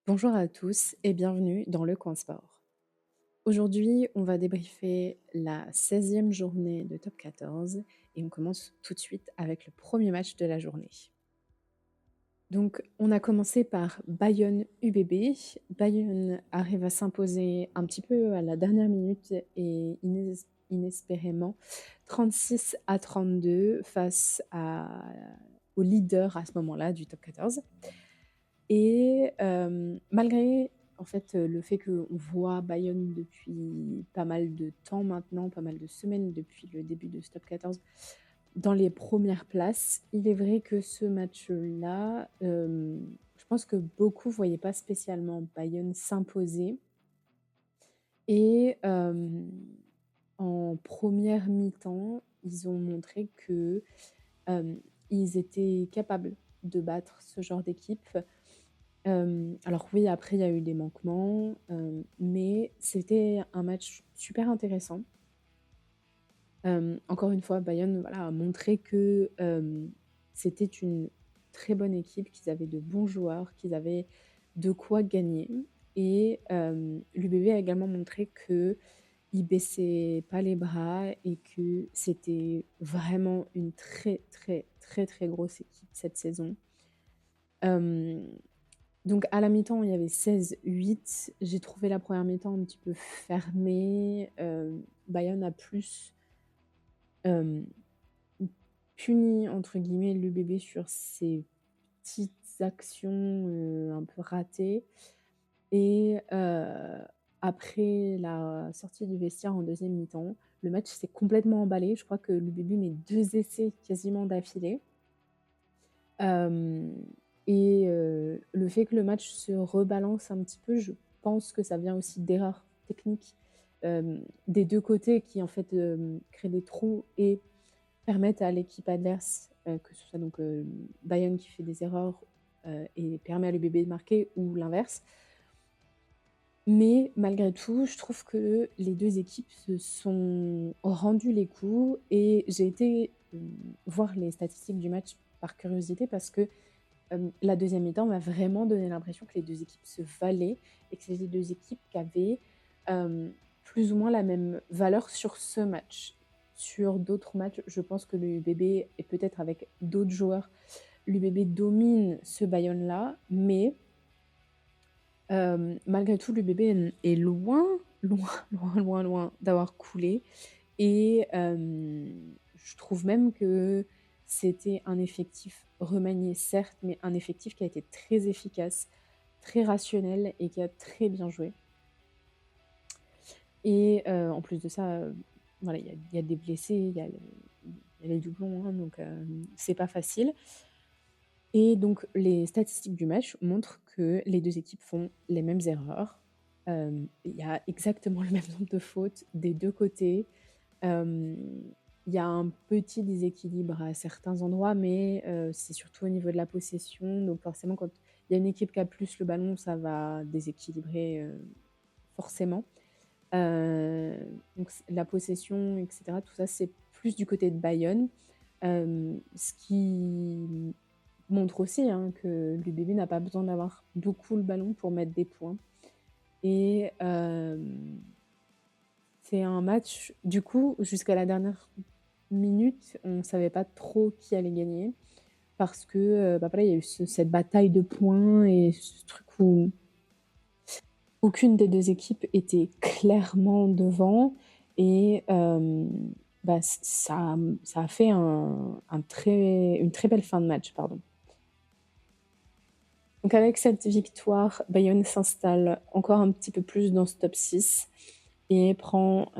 Bonjour à tous et bienvenue dans le coin sport. Aujourd'hui, on va débriefer la 16e journée de top 14 et on commence tout de suite avec le premier match de la journée. Donc, on a commencé par Bayonne-UBB. Bayonne arrive à s'imposer un petit peu à la dernière minute et inespérément 36-32 au leader à ce moment-là du top 14. Et malgré en fait, le fait qu'on voit Bayonne depuis pas mal de temps maintenant, pas mal de semaines depuis le début de ce top 14 dans les premières places, il est vrai que ce match-là, je pense que beaucoup voyaient pas spécialement Bayonne s'imposer et en première mi-temps, ils ont montré que, hem, ils étaient capables de battre ce genre d'équipe. Alors oui, après il y a eu des manquements, mais c'était un match super intéressant. Encore une fois, Bayern, voilà, a montré que, c'était une très bonne équipe, qu'ils avaient de bons joueurs, qu'ils avaient de quoi gagner et l'UBB a également montré qu'ils baissaient pas les bras et que c'était vraiment une très, très, très, très grosse équipe cette saison. Hem Donc à la mi-temps, il y avait 16-8. J'ai trouvé la première mi-temps un petit peu fermée. Bayern a plus, hem, «puni» entre guillemets l'UBB sur ses petites actions, un peu ratées et après la sortie du vestiaire en deuxième mi-temps, le match s'est complètement emballé. Je crois que l'UBB met 2 essais quasiment d'affilée. Hem et le fait que le match se rebalance un petit peu, je pense que ça vient aussi d'erreurs techniques, des 2 côtés qui en fait, créent des trous et permettent à l'équipe adverse, que ce soit donc, Bayern qui fait des erreurs, et permet à l'UBB de marquer ou l'inverse. Mais malgré tout, je trouve que les 2 équipes se sont rendues les coups et j'ai été, voir les statistiques du match par curiosité parce que la deuxième mi-temps m'a vraiment donné l'impression que les 2 équipes se valaient et que c'était 2 équipes qui avaient, plus ou moins la même valeur sur ce match. Sur d'autres matchs, je pense que l'UBB et peut-être avec d'autres joueurs, l'UBB domine ce Bayern-là, mais malgré tout l'UBB est loin, loin, loin, loin, loin d'avoir coulé et je trouve même que c'était un effectif remanié certes, mais un effectif qui a été très efficace, très rationnel et qui a très bien joué et en plus de ça, voilà, il y a des blessés, il y a les doublons, hein, donc c'est pas facile et donc les statistiques du match montrent que les 2 équipes font les mêmes erreurs. Il y a exactement le même nombre de fautes des 2 côtés. Hem, il y a un petit déséquilibre à certains endroits, mais c'est surtout au niveau de la possession. Donc forcément, quand il y a une équipe qui a plus le ballon, ça va déséquilibrer, forcément. Donc la possession et cetera, tout ça, c'est plus du côté de Bayonne. Ce qui montre aussi, hein, que l'UBB n'a pas besoin d'avoir beaucoup le ballon pour mettre des points et c'est un match du coup, jusqu'à la dernière minute, on savait pas trop qui allait gagner parce que, bah, voilà, il y a eu cette bataille de points et ce truc où aucune des 2 équipes était clairement devant et bah, ça a fait une très belle fin de match, pardon. Donc avec cette victoire, Bayonne s'installe encore un petit peu plus dans ce top 6 et prend,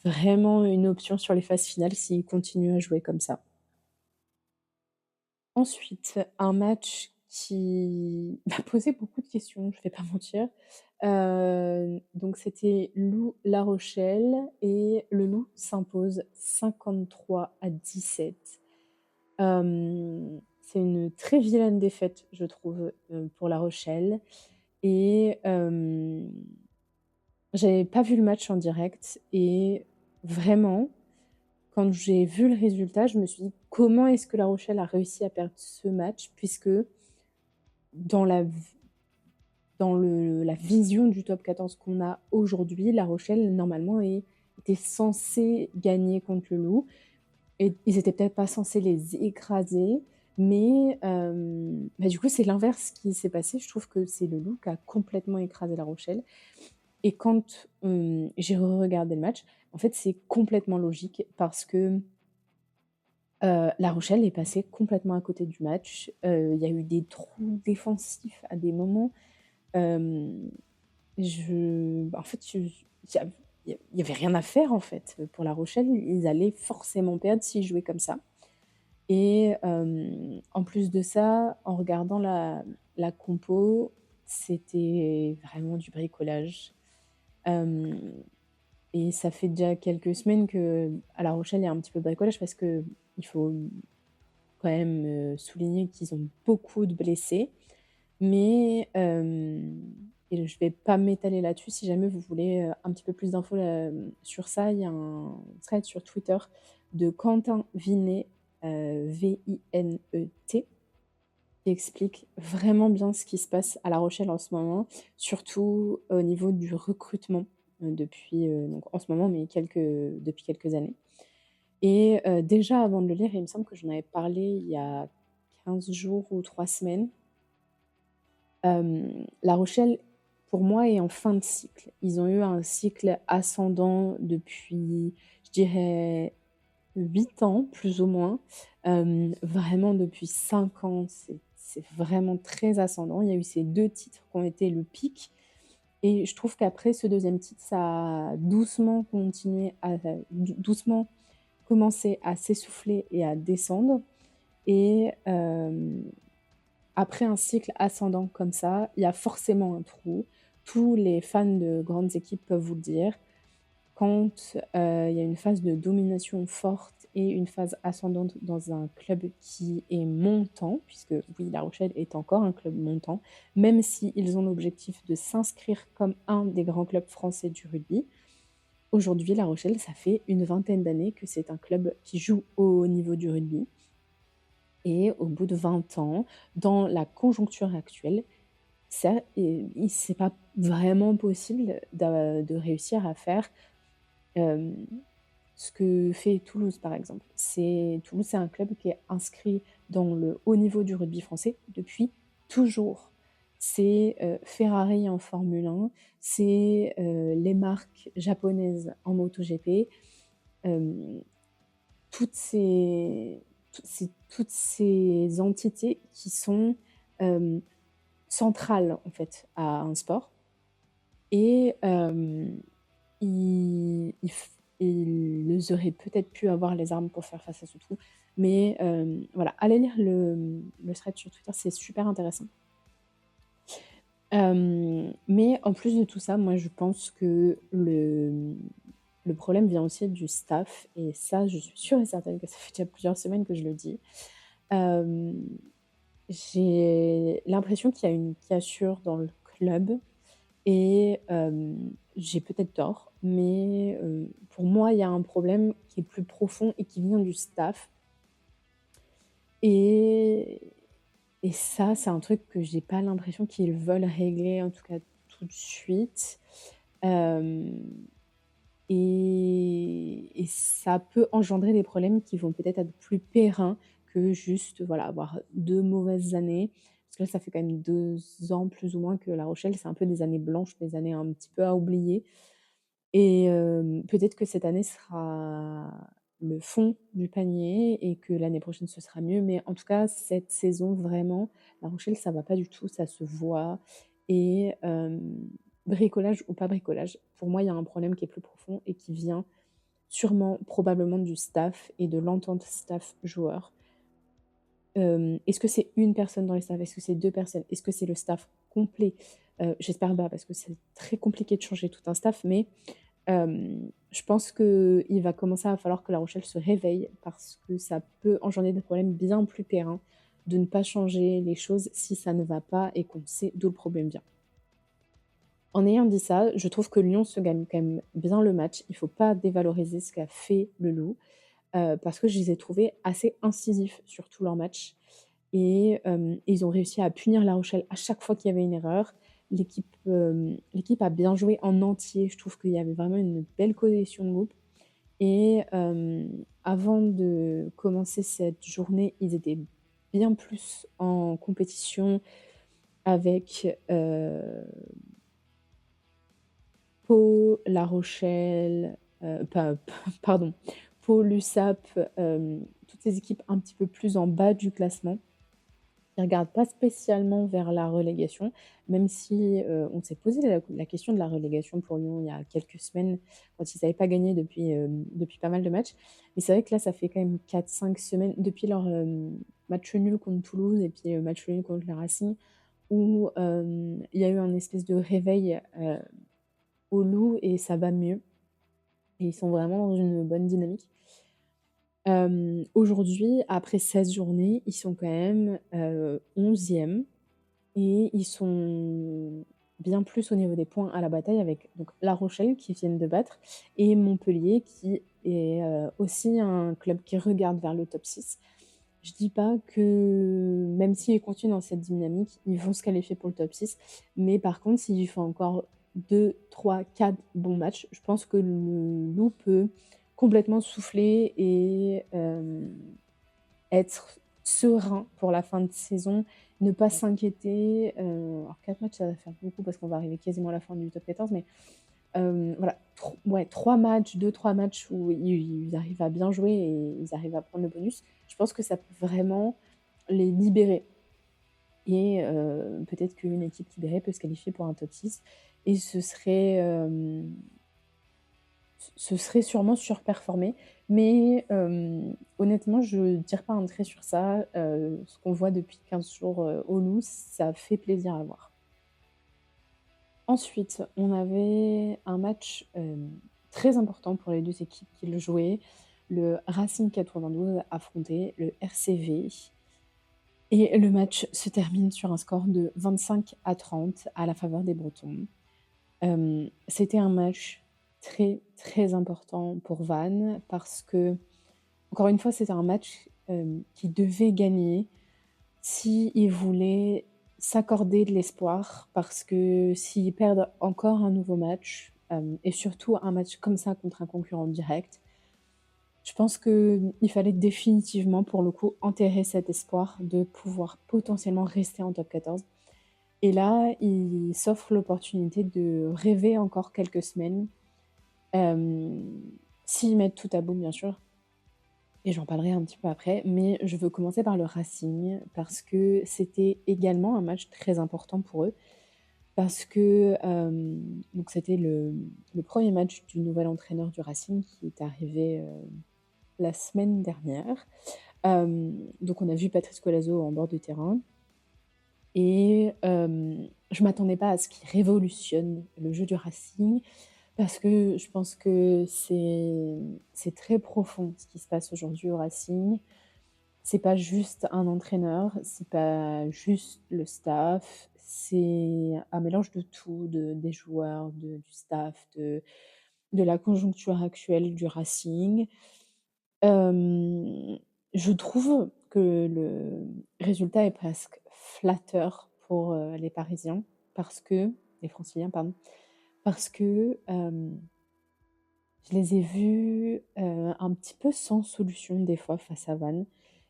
vraiment une option sur les phases finales s'ils continuent à jouer comme ça. Ensuite, un match qui m'a posé beaucoup de questions, je vais pas mentir. Donc c'était Loup-La Rochelle et le Loup s'impose 53-17. C'est une très vilaine défaite, je trouve, pour La Rochelle et j'avais pas vu le match en direct et vraiment, quand j'ai vu le résultat, je me suis dit: «Comment est-ce que La Rochelle a réussi à perdre ce match?» puisque dans la v dans la vision du top 14 qu'on a aujourd'hui, La Rochelle, normalement, était censé gagner contre le Loup. Et ils étaient peut-être pas censés les écraser, mais bah, du coup, c'est l'inverse qui s'est passé. Je trouve que c'est le Loup qui a complètement écrasé La Rochelle et quand, j'ai re-regardé le match, en fait, c'est complètement logique parce que, La Rochelle est passée complètement à côté du match. Il y a eu des trous défensifs à des moments. Hem, en fait, il y avait rien à faire, en fait, pour La Rochelle. Ils allaient forcément perdre s'ils jouaient comme ça. Et en plus de ça, en regardant la compo, c'était vraiment du bricolage. Hem et ça fait déjà quelques semaines qu'à La Rochelle, il y a un petit peu de bricolage parce qu'il faut quand même, souligner qu'ils ont beaucoup de blessés. Mais et je vais pas m'étaler là-dessus. Si jamais vous voulez, un petit peu plus d'infos, sur ça, il y a un thread sur Twitter de Quentin Vinet, Vinet, qui explique vraiment bien ce qui se passe à La Rochelle en ce moment, surtout au niveau du recrutement, depuis, donc en ce moment, mais depuis quelques années. Et déjà avant de le lire, il me semble que j'en avais parlé il y a 15 jours ou 3 semaines. La Rochelle, pour moi, est en fin de cycle. Ils ont eu un cycle ascendant depuis, je dirais, 8 ans, plus ou moins. Vraiment depuis 5 ans, c'est vraiment très ascendant. Il y a eu ces 2 titres qui ont été le pic et je trouve qu'après ce deuxième titre, ça a doucement continué à doucement commencé à s'essouffler et à descendre et après un cycle ascendant comme ça, il y a forcément un trou. Tous les fans de grandes équipes peuvent vous le dire. Quand, il y a une phase de domination forte et une phase ascendante dans un club qui est montant, puisque oui, La Rochelle est encore un club montant, même s'ils ont l'objectif de s'inscrire comme un des grands clubs français du rugby. Aujourd'hui, La Rochelle, ça fait une vingtaine d'années que c'est un club qui joue au haut niveau du rugby et au bout de 20 ans, dans la conjoncture actuelle, ça et c'est pas vraiment possible de réussir à faire, hem, ce que fait Toulouse, par exemple. Toulouse, c'est un club qui est inscrit dans le haut niveau du rugby français depuis toujours. C'est, Ferrari en Formule 1, c'est, les marques japonaises en MotoGP, hem, toutes ces entités qui sont, hem, centrales, en fait, à un sport et ils auraient peut-être pu avoir les armes pour faire face à ce trou, mais voilà, allez lire le thread sur Twitter, c'est super intéressant. Mais en plus de tout ça, moi je pense que le problème vient aussi du staff et ça, je suis sûre et certaine que ça fait déjà plusieurs semaines que je le dis. Hem, j'ai l'impression qu'il y a une cassure dans le club et j'ai peut-être tort, mais pour moi, il y a un problème qui est plus profond et qui vient du staff et ça, c'est un truc que j'ai pas l'impression qu'ils veulent régler, en tout cas tout de suite. Hem et ça peut engendrer des problèmes qui vont peut-être être plus pérennes que juste, voilà, avoir 2 mauvaises années. Parce que là, ça fait quand même 2 ans plus ou moins que La Rochelle, c'est un peu des années blanches, des années un petit peu à oublier et peut-être que cette année sera le fond du panier et que l'année prochaine ce sera mieux. Mais en tout cas, cette saison vraiment, La Rochelle, ça va pas du tout, ça se voit et bricolage ou pas bricolage, pour moi, il y a un problème qui est plus profond et qui vient sûrement, probablement du staff et de l'entente staff-joueur. Est-ce que c'est une personne dans le staff? Est-ce que c'est 2 personnes? Est-ce que c'est le staff complet? J'espère pas parce que c'est très compliqué de changer tout un staff, mais je pense qu'il va commencer à falloir que La Rochelle se réveille parce que ça peut engendrer des problèmes bien plus pérennes de ne pas changer les choses si ça ne va pas et qu'on sait d'où le problème vient. En ayant dit ça, je trouve que Lyon se gagne quand même bien le match. Il faut pas dévaloriser ce qu'a fait le Loup, parce que je les ai trouvés assez incisifs sur tout leur match et ils ont réussi à punir La Rochelle à chaque fois qu'il y avait une erreur. l'équipe a bien joué en entier. Je trouve qu'il y avait vraiment une belle cohésion de groupe et avant de commencer cette journée, ils étaient bien plus en compétition avec, Pau, La Rochelle, pas pardon, Pau, l'USAP, toutes ces équipes un petit peu plus en bas du classement. Ils regardent pas spécialement vers la relégation, même si, on s'est posé la question de la relégation pour Lyon il y a quelques semaines, quand ils n'avaient pas gagné depuis pas mal de matchs. Mais c'est vrai que là, ça fait quand même 4-5 semaines depuis leur, match nul contre Toulouse et puis, match nul contre le Racing où, il y a eu un espèce de réveil, au Loup et ça va mieux et ils sont vraiment dans une bonne dynamique. Aujourd'hui, après 16 journées, ils sont quand même, 11e et ils sont bien plus au niveau des points à la bataille avec donc La Rochelle qui viennent de battre et Montpellier qui est, aussi un club qui regarde vers le top 6. Je dis pas que même s'ils continuent dans cette dynamique, ils vont se qualifier pour le top 6, mais par contre, s'ils font encore 2, 3, 4 bons matchs, je pense que le Loup peut complètement souffler et être serein pour la fin de saison, ne pas s'inquiéter, alors 4 matchs, ça va faire beaucoup parce qu'on va arriver quasiment à la fin du top 14, mais voilà, 3 matchs, 2, 3 matchs où ils arrivent à bien jouer et ils arrivent à prendre le bonus. Je pense que ça peut vraiment les libérer et peut-être qu'une équipe libérée peut se qualifier pour un top 6 et ce serait sûrement surperformé, mais honnêtement, je ne tire pas un trait sur ça. Ce qu'on voit depuis 15 jours, au Loup, ça fait plaisir à voir. Ensuite, on avait un match, très important pour les 2 équipes qui le jouaient. Le Racing 92 affrontait le RCV et le match se termine sur un score de 25-30 à la faveur des Bretons. C'était un match très, très important pour Vannes parce que, encore une fois, c'était un match, qu'ils devaient gagner s'ils voulaient s'accorder de l'espoir. Parce que s'ils perdent encore un nouveau match, et surtout un match comme ça contre un concurrent direct, je pense qu'il fallait définitivement, pour le coup, enterrer cet espoir de pouvoir potentiellement rester en top 14. Et là, ils s'offrent l'opportunité de rêver encore quelques semaines, hem, s'ils mettent tout à bout, bien sûr, et j'en parlerai un petit peu après. Mais je veux commencer par le Racing parce que c'était également un match très important pour eux. Parce que, donc c'était le 1er match du nouvel entraîneur du Racing qui est arrivé, la semaine dernière. Donc on a vu Patrice Colazo en bord de terrain et je m'attendais pas à ce qu'il révolutionne le jeu du Racing parce que je pense que c'est très profond ce qui se passe aujourd'hui au Racing. C'est pas juste un entraîneur, c'est pas juste le staff, c'est un mélange de tout, des joueurs, du staff, de la conjoncture actuelle du Racing. Hem, je trouve que le résultat est presque flatteur pour, les Parisiens parce que les Franciliens, pardon, parce que, je les ai vus, un petit peu sans solution des fois face à Vannes.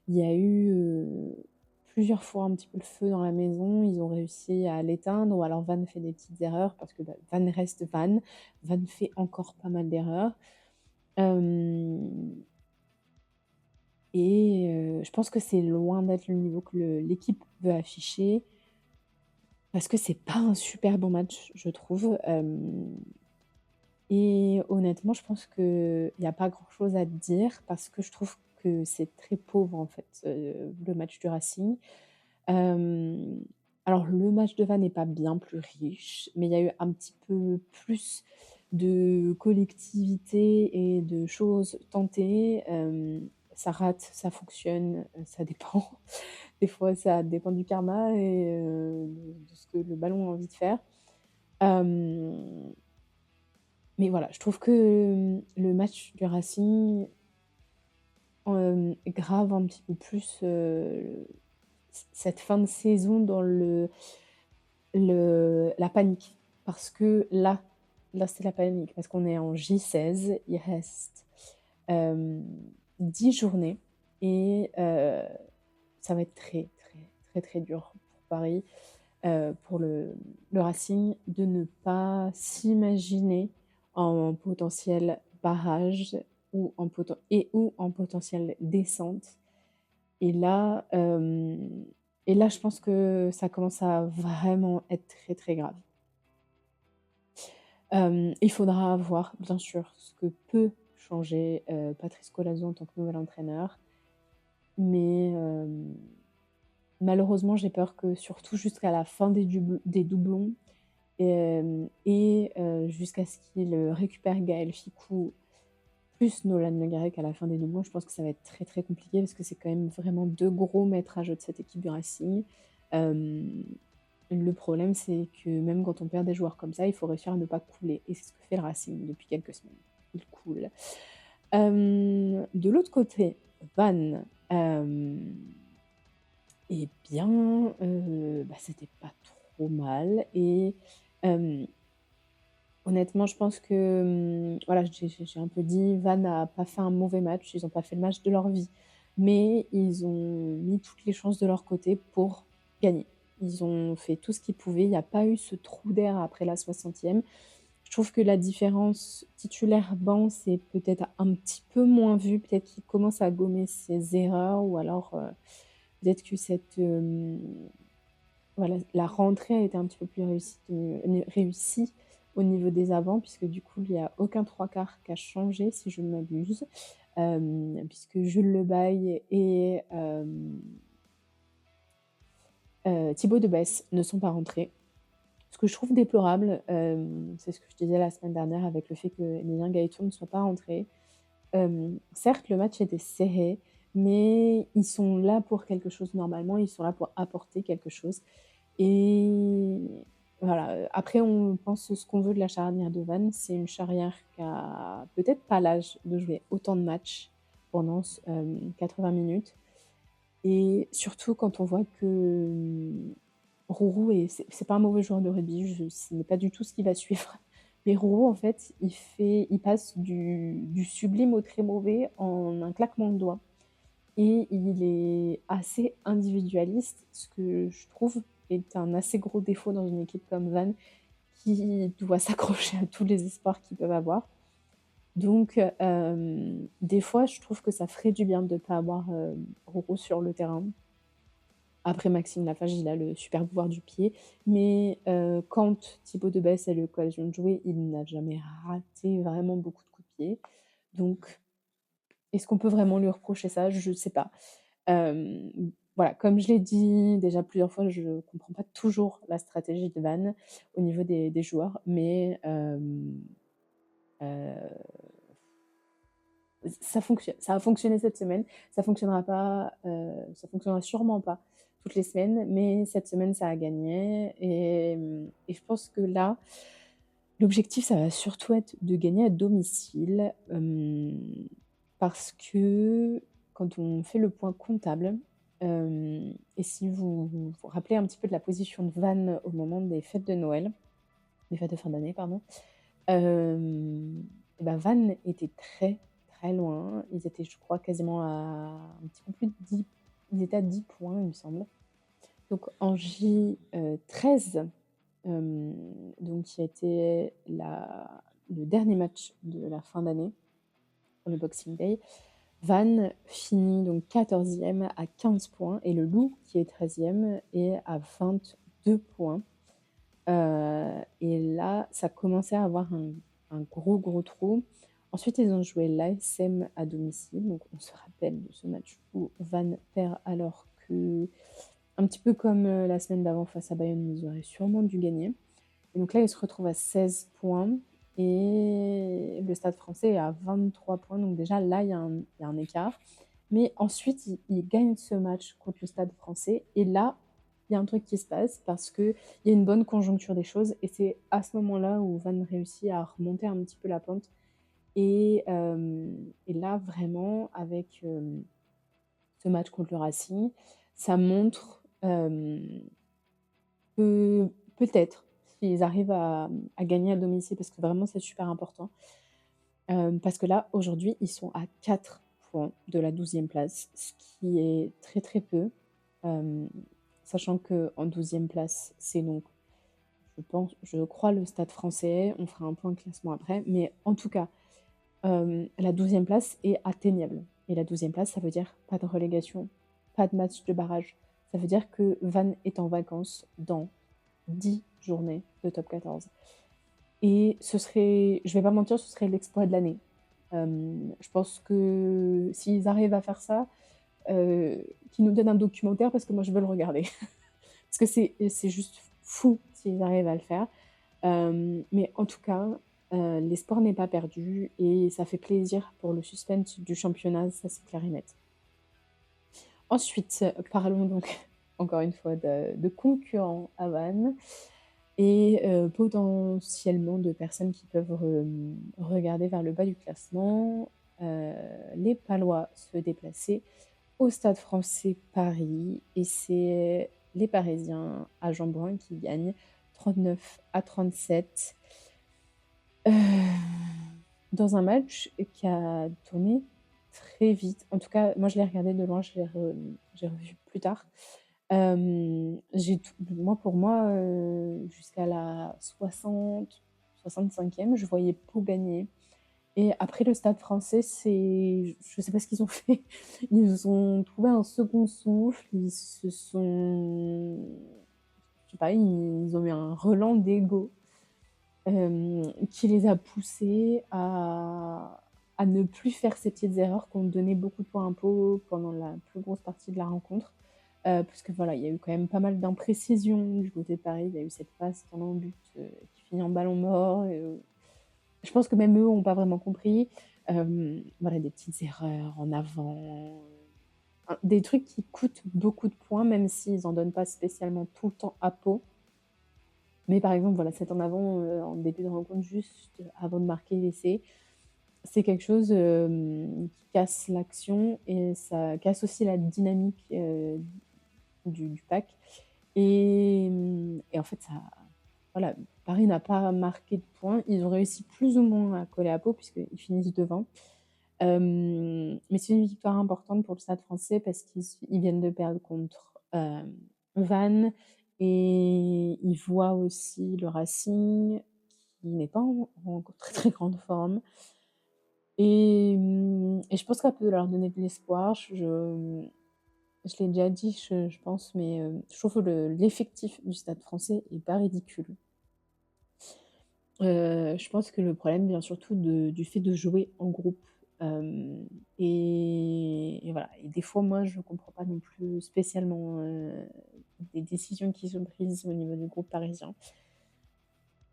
Il y a eu, plusieurs fois un petit peu le feu dans la maison, ils ont réussi à l'éteindre ou alors Vannes fait des petites erreurs parce que, bah, Vannes reste Vannes. Vannes fait encore pas mal d'erreurs. Hem Et je pense que c'est loin d'être le niveau que l'équipe veut afficher parce que c'est pas un super bon match, je trouve, et honnêtement, je pense qu'il y a pas grand-chose à dire parce que je trouve que c'est très pauvre, en fait, le match du Racing. Hem, alors le match de Vannes n'est pas bien plus riche, mais il y a eu un petit peu plus de collectivité et de choses tentées. Ça rate, ça fonctionne, ça dépend. Des fois, ça dépend du karma et de ce que le ballon a envie de faire. Hem, mais voilà, je trouve que, le match du Racing, grave un petit peu plus, cette fin de saison dans le la panique. Parce que là, c'est la panique, parce qu'on est en J16, il reste, hem, 10 journées et ça va être très, très, très, très dur pour Paris, pour le Racing de ne pas s'imaginer en potentiel barrage ou en potentielle descente. Et là, hem et là, je pense que ça commence à vraiment être très, très grave. Il faudra voir, bien sûr, ce que peut changer, Patrice Colazo en tant que nouvel entraîneur, mais malheureusement, j'ai peur que surtout jusqu'à la fin des doublons, jusqu'à ce qu'il, récupère Gaël Fickou plus Nolan Le Garec à la fin des doublons, je pense que ça va être très, très compliqué parce que c'est quand même vraiment 2 gros maîtres à jeu de cette équipe du Racing. Hem, le problème, c'est que même quand on perd des joueurs comme ça, il faut réussir à ne pas couler et c'est ce que fait le Racing depuis quelques semaines. Il coule. De l'autre côté, Vannes, eh bien, c'était pas trop mal et hem honnêtement, je pense que, voilà, j'ai un peu dit: «Vannes n'a pas fait un mauvais match, ils ont pas fait le match de leur vie». Mais ils ont mis toutes les chances de leur côté pour gagner. Ils ont fait tout ce qu'ils pouvaient, il y a pas eu ce trou d'air après la 60e. Je trouve que la différence titulaire-banc, c'est peut-être un petit peu moins vu, peut-être qu'il commence à gommer ses erreurs ou alors, peut-être que voilà, la rentrée a été un petit peu plus réussie au niveau des avants puisque du coup, il y a aucun 3/4 qui a changé si je ne m'abuse, puisque Jules Le Bail et Thibaut Debesse ne sont pas rentrés. Ce que je trouve déplorable, c'est ce que je disais la semaine dernière avec le fait qu'Emilien Gaëton ne soit pas rentré. Certes, le match était serré, mais ils sont là pour quelque chose normalement, ils sont là pour apporter quelque chose et voilà, après on pense ce qu'on veut de la charnière de Vannes, c'est une charnière qui a peut-être pas l'âge de jouer autant de matchs pendant 80 minutes et surtout quand on voit que, Rourou et c'est pas un mauvais joueur de rugby, ce n'est pas du tout ce qui va suivre. Mais Rourou en fait, il passe du sublime au très mauvais en un claquement de doigts et il est assez individualiste, ce que je trouve est un assez gros défaut dans une équipe comme Vannes qui doit s'accrocher à tous les espoirs qu'ils peuvent avoir. Donc des fois, je trouve que ça ferait du bien de ne pas avoir, Rourou sur le terrain. Après Maxime Lafage, il a le super pouvoir du pied, mais quand Thibaut Debesse a eu l'occasion de jouer, il n'a jamais raté vraiment beaucoup de coups de pied. Donc est-ce qu'on peut vraiment lui reprocher ça? Je ne sais pas. Hem, voilà, comme je l'ai dit déjà plusieurs fois, je ne comprends pas toujours la stratégie de Vannes au niveau des joueurs, mais heu, ça fonctionne. Ça a fonctionné cette semaine, ça fonctionnera pas, ça fonctionnera sûrement pas toutes les semaines, mais cette semaine, ça a gagné et je pense que là, l'objectif, ça va surtout être de gagner à domicile, parce que quand on fait le point comptable, et si vous rappelez un petit peu de la position de Vannes au moment des fêtes de Noël, des fêtes de fin d'année, pardon, et bah, Vannes était très, très loin. Ils étaient, je crois, quasiment à un petit peu plus de 10. Ils étaient à 10 points, il me semble. Donc en J13, donc qui a été le dernier match de la fin d'année, pour le Boxing Day, Vannes finit donc 14e à 15 points et le Loup, qui est 13e, est à 22 points. Et là, ça commençait à avoir un gros, gros trou. Ensuite, ils ont joué l'ASM à domicile. Donc, on se rappelle de ce match où Vannes perd alors que, un petit peu comme la semaine d'avant face à Bayonne, ils auraient sûrement dû gagner. Et donc là, ils se retrouvent à 16 points et le Stade Français est à 23 points. Donc déjà, là, il y a un écart. Mais ensuite, ils gagnent ce match contre le Stade Français et là, il y a un truc qui se passe parce qu'il y a une bonne conjoncture des choses et c'est à ce moment-là où Vannes réussit à remonter un petit peu la pente et là, vraiment, avec, ce match contre le Racing, ça montre, que peut-être, qu'ils arrivent à gagner à domicile parce que vraiment c'est super important. Parce que là, aujourd'hui, ils sont à 4 points de la 12e place, ce qui est très, très peu. Hem, Sachant qu'en 12e place, c'est donc, je crois le Stade Français, on fera un point classement après, mais en tout cas, la 12e place est atteignable et la 12e place, ça veut dire pas de relégation, pas de match de barrage. Ça veut dire que Vannes est en vacances dans 10 journées de top 14 et ce serait, je vais pas mentir, ce serait l'exploit de l'année. Je pense que s'ils arrivent à faire ça, qu'ils nous donnent un documentaire parce que moi je veux le regarder. Parce que c'est juste fou s'ils arrivent à le faire. Mais en tout cas, l'espoir n'est pas perdu et ça fait plaisir pour le suspense du championnat, ça c'est clair et net. Ensuite, parlons donc encore une fois de concurrents à Vannes et potentiellement de personnes qui peuvent regarder vers le bas du classement. Les Palois se déplacer au Stade Français Paris et c'est les Parisiens à Jean-Bouin qui gagnent 39-37. Heu, Dans un match qui a tourné très vite. En tout cas, moi je l'ai regardé de loin, j'ai revu plus tard. J'ai tout moi pour moi, jusqu'à la 60-65e, je voyais Pau gagner et après le Stade Français, c'est je sais pas ce qu'ils ont fait. Ils ont trouvé un second souffle, ils se sont je sais pas, ils ont eu un relent d'ego qui les a poussés à ne plus faire ces petites erreurs qui ont donné beaucoup de points à Pau pendant la plus grosse partie de la rencontre. Parce que voilà, il y a eu quand même pas mal d'imprécisions du côté de Paris. Il y a eu cette passe pendant le but, qui finit en ballon mort je pense que même eux ont pas vraiment compris. Voilà, des petites erreurs en avant, des trucs qui coûtent beaucoup de points, même s'ils en donnent pas spécialement tout le temps à Pau. Mais par exemple, voilà, cet en avant, en début de rencontre, juste avant de marquer l'essai, c'est quelque chose, qui casse l'action et ça casse aussi la dynamique, du pack et en fait, ça voilà, Paris n'a pas marqué de points. Ils ont réussi plus ou moins à coller à Pau puisqu'ils finissent devant. Mais c'est une victoire importante pour le Stade Français parce qu'ils viennent de perdre contre, Vannes et ils voient aussi le Racing qui n'est pas en très, très grande forme et je pense que ça peut leur donner de l'espoir. Je l'ai déjà dit, je pense, mais je trouve que l'effectif du Stade Français est pas ridicule. Je pense que le problème vient surtout du fait de jouer en groupe, hem et voilà et des fois, moi, je comprends pas non plus spécialement, des décisions qui sont prises au niveau du groupe parisien.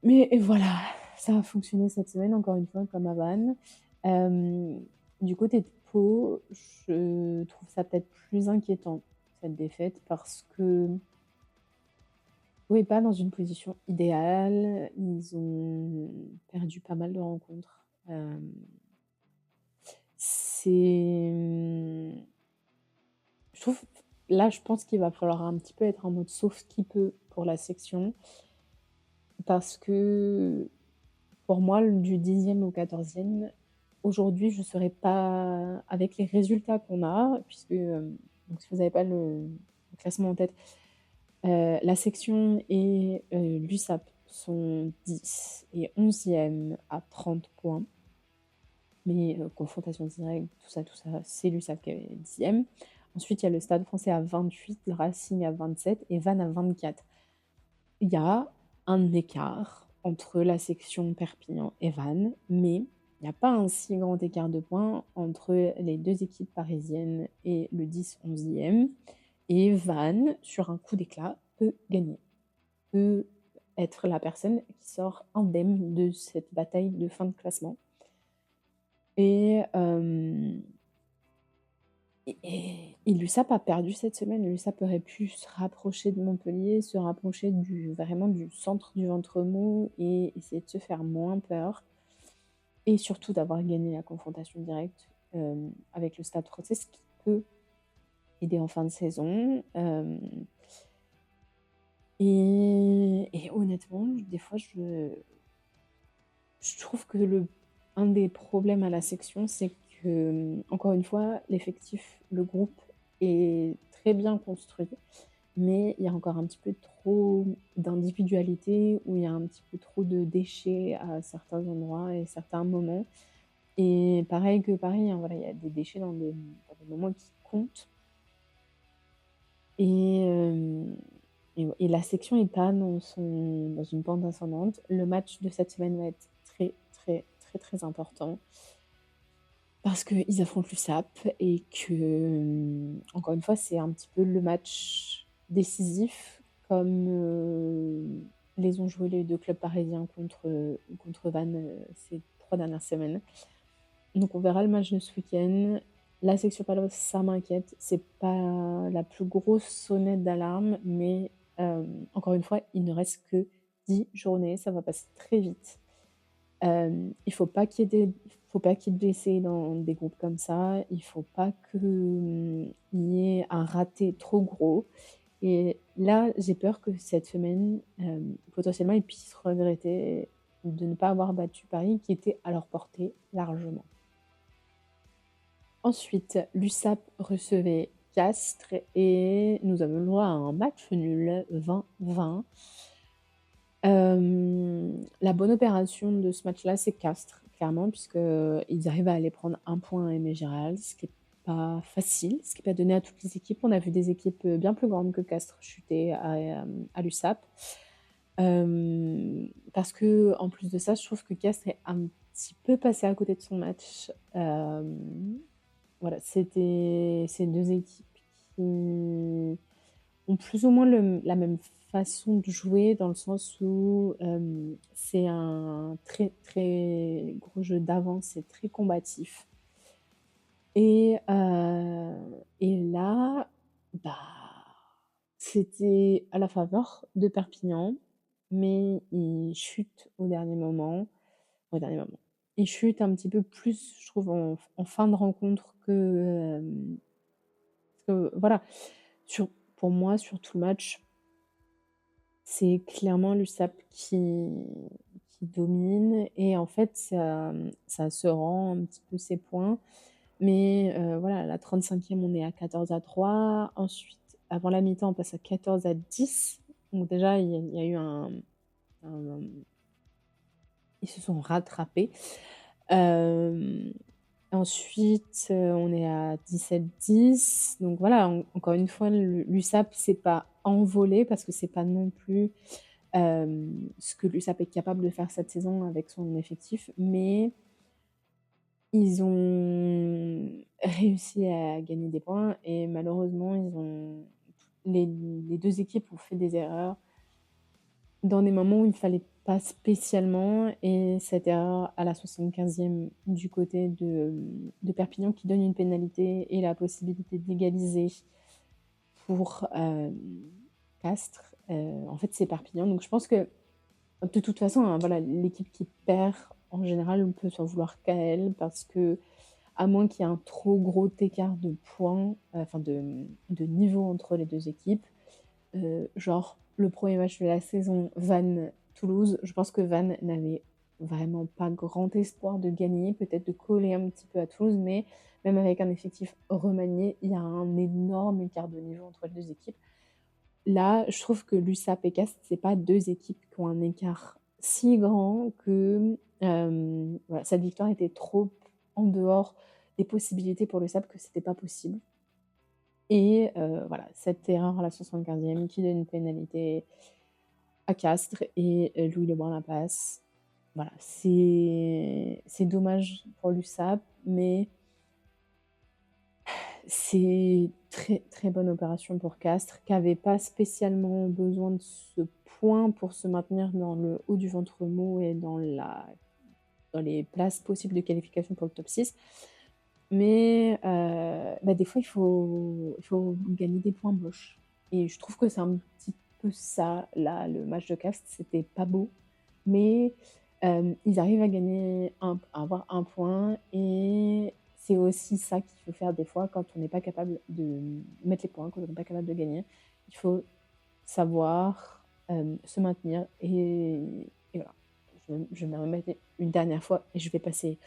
Mais et voilà, ça a fonctionné cette semaine, encore une fois, comme à Vannes. Hem, du côté de Pau, je trouve ça peut-être plus inquiétant, cette défaite, parce que Pau est pas dans une position idéale. Ils ont perdu pas mal de rencontres. C'est, je trouve là, je pense qu'il va falloir un petit peu être en mode sauve qui peut pour la section parce que pour moi, du 10e au 14e, aujourd'hui, je serais pas avec les résultats qu'on a puisque, donc si vous avez pas le classement en tête, la section et l'USAP sont 10 et 11e à 30 points. Mais confrontation directe, tout ça, c'est l'USAP qui est 10e. Ensuite, il y a le Stade Français à 28, le Racing à 27 et Vannes à 24. Il y a un écart entre la section Perpignan et Vannes, mais il n'y a pas un si grand écart de points entre les 2 équipes parisiennes et le 10-11e et Vannes, sur un coup d'éclat, peut gagner, peut être la personne qui sort indemne de cette bataille de fin de classement et l'USAP a perdu cette semaine. L'USAP aurait pu se rapprocher de Montpellier, se rapprocher vraiment du centre du ventre mou et essayer de se faire moins peur et surtout d'avoir gagné la confrontation directe, avec le Stade Français, ce qui peut aider en fin de saison. Et honnêtement, des fois, je trouve que le un des problèmes à la section, c'est que, encore une fois, l'effectif, le groupe est très bien construit, mais il y a encore un petit peu trop d'individualité, où il y a un petit peu trop de déchets à certains endroits et certains moments. Et pareil que Paris, hein, voilà, il y a des déchets dans des moments qui comptent. Et et la section est pas dans une pente ascendante. Le match de cette semaine va être très, très, très, très important parce qu'ils affrontent l'USAP et que, encore une fois, c'est un petit peu le match décisif comme, les ont joué les 2 clubs parisiens contre Vannes, ces 3 dernières semaines. Donc on verra le match de ce week-end. La section paloise, ça m'inquiète. C'est pas la plus grosse sonnette d'alarme, mais encore une fois, il ne reste que 10 journées, ça va passer très vite. Il faut pas qu'il y ait de blessés dans des groupes comme ça. Il faut pas que, il y ait un raté trop gros et là, j'ai peur que cette semaine, potentiellement, ils puissent regretter de ne pas avoir battu Paris qui était à leur portée largement. Ensuite, l'USAP recevait Castres et nous avons le droit à un match nul 20-20. La bonne opération de ce match-là, c'est Castres, clairement, puisqu'ils arrivent à aller prendre un point à Aimé Gérald, ce qui est pas facile, ce qui est pas donné à toutes les équipes. On a vu des équipes, bien plus grandes que Castres chuter à l'USAP. Parce qu'en plus de ça, je trouve que Castres est un petit peu passé à côté de son match. Voilà, c'est 2 équipes qui ont plus ou moins la même façon de jouer dans le sens où, c'est un très, très gros jeu d'avance, c'est très combatif et là, bah, c'était à la faveur de Perpignan, mais ils chutent au dernier moment. Ils chutent un petit peu plus, je trouve, en fin de rencontre que voilà, sur pour moi, sur tout le match, c'est clairement l'USAP qui domine et en fait, ça se rend un petit peu ses points. Mais voilà, à la 35e, on est à 14-3. Ensuite, avant la mi-temps, on passe à 14-10. Donc déjà, il y a eu un ils se sont rattrapés. Hem Ensuite, on est à 17-10. Donc voilà, encore une fois, l'USAP s'est pas envolé parce que c'est pas non plus, ce que l'USAP est capable de faire cette saison avec son effectif, mais ils ont réussi à gagner des points et malheureusement, les 2 équipes ont fait des erreurs dans des moments où il fallait pas spécialement et cette erreur à la 75e du côté de Perpignan qui donne une pénalité et la possibilité d'égaliser pour, Castres, en fait, c'est Perpignan. Donc je pense que de toute façon, hein, voilà, l'équipe qui perd, en général, on peut s'en vouloir qu'à elle parce qu'à moins qu'il y ait un trop gros écart de points, enfin de niveau entre les 2 équipes, genre le premier match de la saison Vannes-Toulouse, je pense que Vannes n'avait vraiment pas grand espoir de gagner, peut-être de coller un petit peu à Toulouse, mais même avec un effectif remanié, il y a un énorme écart de niveau entre les 2 équipes. Là, je trouve que l'USAP et Castres, c'est pas 2 équipes qui ont un écart si grand que, voilà, cette victoire était trop en dehors des possibilités pour l'USAP que c'était pas possible. Et voilà, cette erreur à la 75e qui donne une pénalité à Castres et Louis Lebrun la passe. Voilà, c'est dommage pour l'USAP, mais c'est très, très bonne opération pour Castres, qui avait pas spécialement besoin de ce point pour se maintenir dans le haut du ventre mou et dans les places possibles de qualification pour le top 6. Mais bah, des fois, il faut gagner des points moches et je trouve que c'est un petit peu ça, là, le match de Castres, c'était pas beau, mais ils arrivent à gagner à avoir un point et c'est aussi ça qu'il faut faire des fois quand on n'est pas capable de mettre les points, quand on n'est pas capable de gagner. Il faut savoir, se maintenir et voilà. Je vais me remettre une dernière fois et je vais passer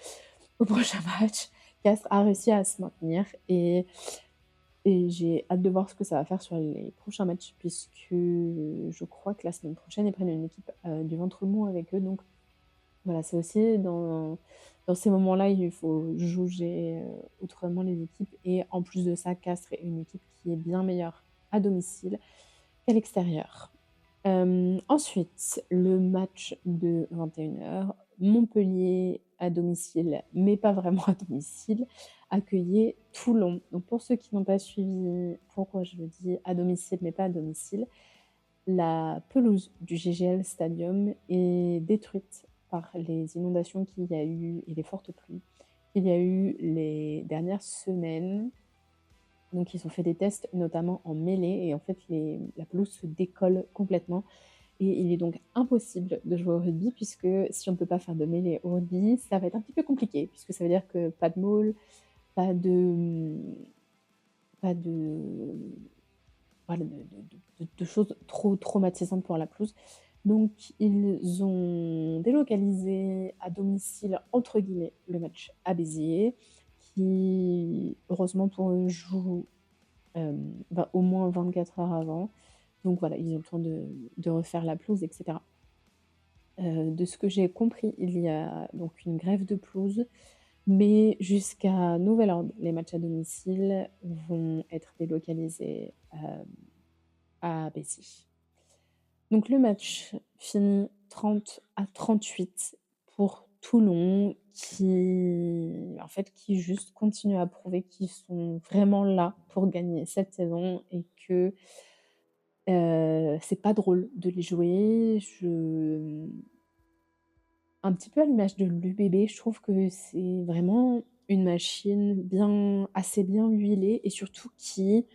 au prochain match. Castres a réussi à se maintenir et j'ai hâte de voir ce que ça va faire sur les prochains matchs puisque je crois que la semaine prochaine, ils prennent une équipe, du ventre mou avec eux donc voilà, c'est aussi dans ces moments-là, il faut jauger, autrement les équipes et en plus de ça, Castres est une équipe qui est bien meilleure à domicile qu'à l'extérieur. Ensuite, le match de 21 heures, Montpellier à domicile, mais pas vraiment à domicile, accueillait Toulon. Donc pour ceux qui n'ont pas suivi pourquoi je le dis à domicile, mais pas à domicile, la pelouse du GGL Stadium est détruite par les inondations qu'il y a eu et les fortes pluies qu'il y a eu les dernières semaines. Donc ils ont fait des tests, notamment en mêlée et en fait la pelouse se décolle complètement et il est donc impossible de jouer au rugby puisque si on ne peut pas faire de mêlée au rugby, ça va être un petit peu compliqué puisque ça veut dire que pas de maul, pas de, pas de voilà, de choses trop traumatisantes pour la pelouse. Donc ils ont «délocalisé à domicile» entre guillemets le match à Béziers qui, heureusement pour eux, joue, au moins 24 heures avant. Donc voilà, ils ont le temps de refaire la pelouse et cetera. De ce que j'ai compris, il y a donc une grève de pelouse, mais jusqu'à nouvel ordre, les matchs à domicile vont être délocalisés, à Béziers. Donc le match finit 30-38 pour Toulon qui juste continue à prouver qu'ils sont vraiment là pour gagner cette saison et que, c'est pas drôle de les jouer. Un petit peu à l'image de l'UBB, je trouve que c'est vraiment une machine assez bien huilée et surtout qui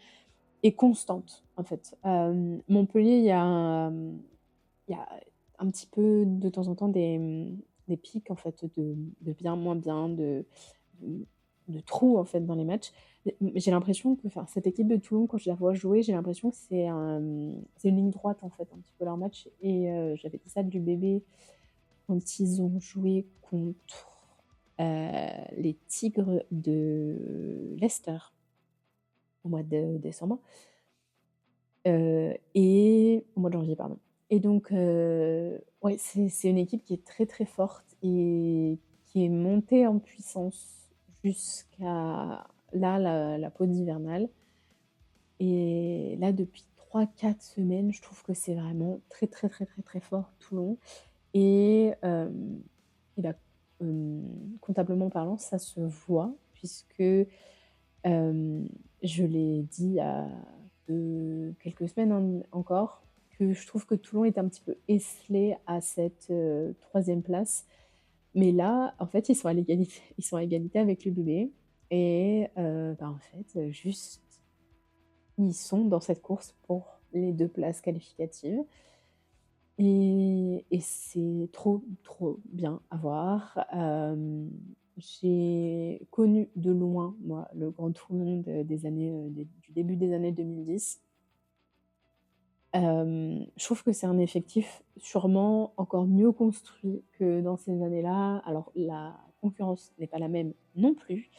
est constante, en fait. Montpellier, il y a un petit peu de temps en temps des pics en fait de bien, moins bien, de de trous en fait dans les matchs. J'ai l'impression que enfin cette équipe de Toulon quand je la vois jouer, j'ai l'impression que c'est une ligne droite en fait un petit peu leur match et j'avais dit ça du bébé quand ils ont joué contre, les Tigres de Leicester au mois de décembre. Et au mois de janvier, pardon. Et donc, ouais, c'est une équipe qui est très, très forte et qui est montée en puissance jusqu'à là, la pause hivernale. Et là, depuis 3-4 semaines, je trouve que c'est vraiment très, très, très, très, très fort, Toulon. Et et bah, comptablement parlant, ça se voit puisque, je l'ai dit il y a quelques semaines encore, que je trouve que Toulon est un petit peu esselé à cette, 3 place. Mais là, en fait, ils sont à l'égalité ils sont à égalité avec le l'UBB et en fait, juste, ils sont dans cette course pour les 2 places qualificatives et c'est trop, trop bien à voir. J'ai connu de loin, moi, le Grand Toulon des années, du début des années 2010. Je trouve que c'est un effectif sûrement encore mieux construit que dans ces années-là. Alors la concurrence n'est pas la même non plus.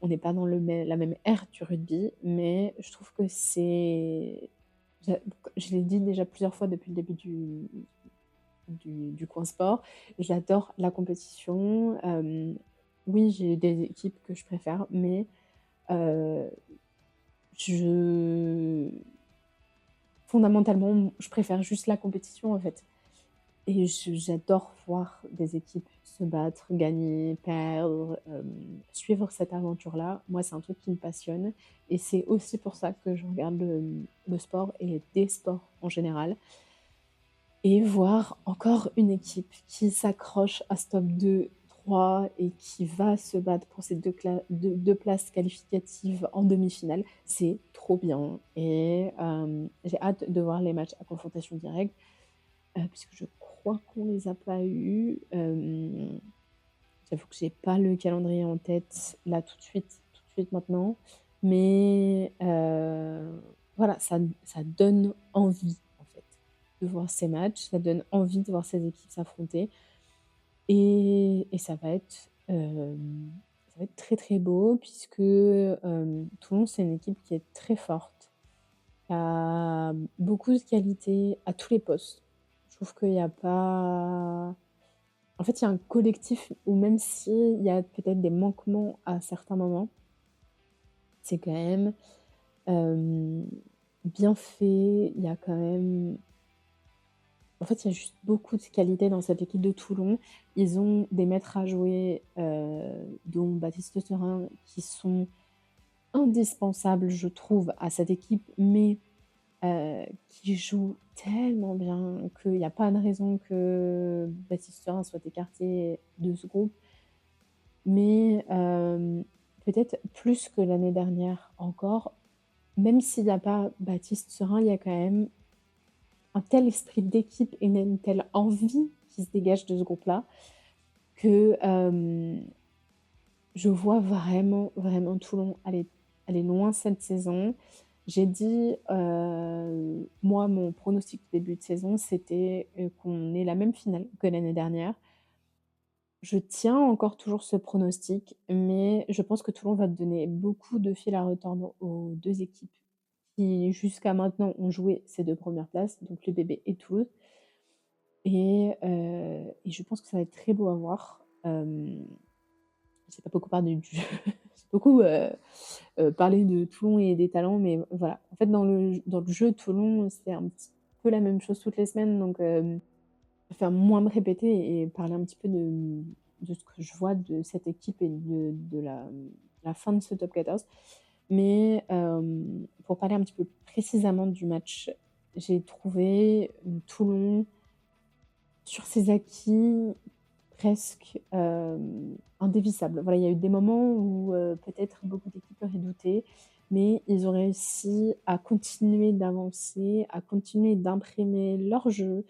On n'est pas dans la même ère du rugby, mais je trouve que c'est j'a je l'ai dit déjà plusieurs fois depuis le début du coin sport, j'adore la compétition. Oui, j'ai des équipes que je préfère, mais heu, je fondamentalement, je préfère juste la compétition, en fait et j'adore voir des équipes se battre, gagner, perdre, suivre cette aventure-là. Moi, c'est un truc qui me passionne et c'est aussi pour ça que je regarde le sport et des sports en général et voir encore une équipe qui s'accroche à ce top 2-3 et qui va se battre pour ces 2 places qualificatives en demi-finale, c'est trop bien et j'ai hâte de voir les matchs à confrontation directe, puisque je crois qu'on les a pas eus. J'avoue que j'ai pas le calendrier en tête là tout de suite maintenant, mais voilà, ça donne envie en fait de voir ces matchs, ça donne envie de voir ces équipes s'affronter et ça va être très, très beau puisque, Toulon, c'est une équipe qui est très forte, qui a beaucoup de qualité à tous les postes. Je trouve qu'il y a pas en fait, il y a un collectif où même s'il y a peut-être des manquements à certains moments, c'est quand même, hem, bien fait. Il y a quand même en fait, il y a juste beaucoup de qualité dans cette équipe de Toulon. Ils ont des maîtres à jouer, dont Baptiste Serin, qui sont indispensables, je trouve, à cette équipe, mais qui jouent tellement bien qu'il y a pas de raison que Baptiste Serin soit écarté de ce groupe. Mais peut-être plus que l'année dernière encore, même s'il y a pas Baptiste Serin, il y a quand même un tel esprit d'équipe et une telle envie qui se dégage de ce groupe-là que, je vois vraiment, vraiment Toulon aller loin cette saison. J'ai dit, moi, mon pronostic de début de saison, c'était, qu'on ait la même finale que l'année dernière. Je tiens encore toujours ce pronostic, mais je pense que Toulon va donner beaucoup de fil à retordre aux 2 équipes qui, jusqu'à maintenant, ont joué ces 2 premières places, donc l'UBB et Toulouse et je pense que ça va être très beau à voir. J'ai pas beaucoup parlé du j'ai beaucoup, parlé de Toulon et des talents, mais voilà. En fait, dans le jeu, Toulon, c'est un petit peu la même chose toutes les semaines, donc je préfère moins me répéter et parler un petit peu de ce que je vois de cette équipe et de la fin de ce top 14. Mais pour parler un petit peu précisément du match, j'ai trouvé, Toulon sur ses acquis presque, indévissables. Voilà, il y a eu des moments où, peut-être beaucoup d'équipes auraient douté, mais ils ont réussi à continuer d'avancer, à continuer d'imprimer leur jeu,